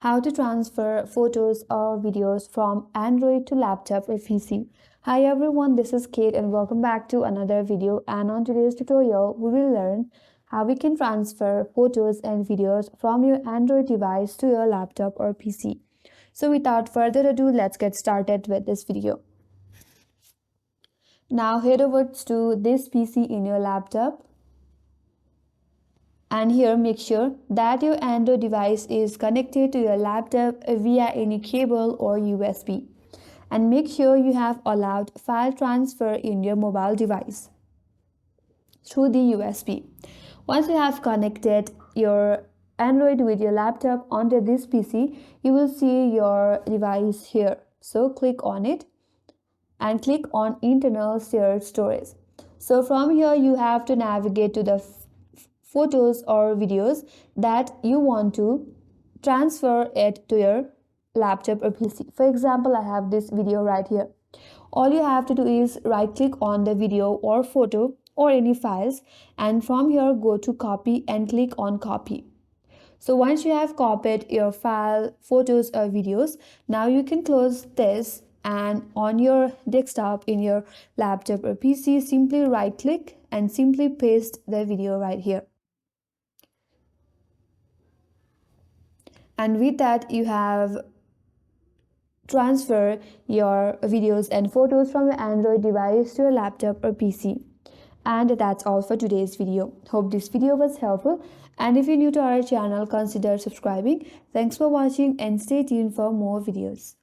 How to transfer photos or videos from Android to laptop or PC. Hi everyone, this is Kate and welcome back to another video, and on today's tutorial we will learn how we can transfer photos and videos from your Android device to your laptop or PC. So without further ado, let's get started with this video. Now head over to this PC in your laptop. And here make sure that your Android device is connected to your laptop via any cable or USB. And make sure you have allowed file transfer in your mobile device through the USB. Once you have connected your Android with your laptop onto this PC, you will see your device here. So click on it and click on internal shared storage. So from here you have to navigate to the photos or videos that you want to transfer it to your laptop or PC. For example, I have this video right here. All you have to do is right click on the video or photo or any files, and from here go to copy and click on copy. So once you have copied your file, photos or videos, now you can close this, and on your desktop in your laptop or PC, simply right click and simply paste the video right here. And with that, you have transferred your videos and photos from your Android device to your laptop or PC. And that's all for today's video. Hope this video was helpful. And if you're new to our channel, consider subscribing. Thanks for watching and stay tuned for more videos.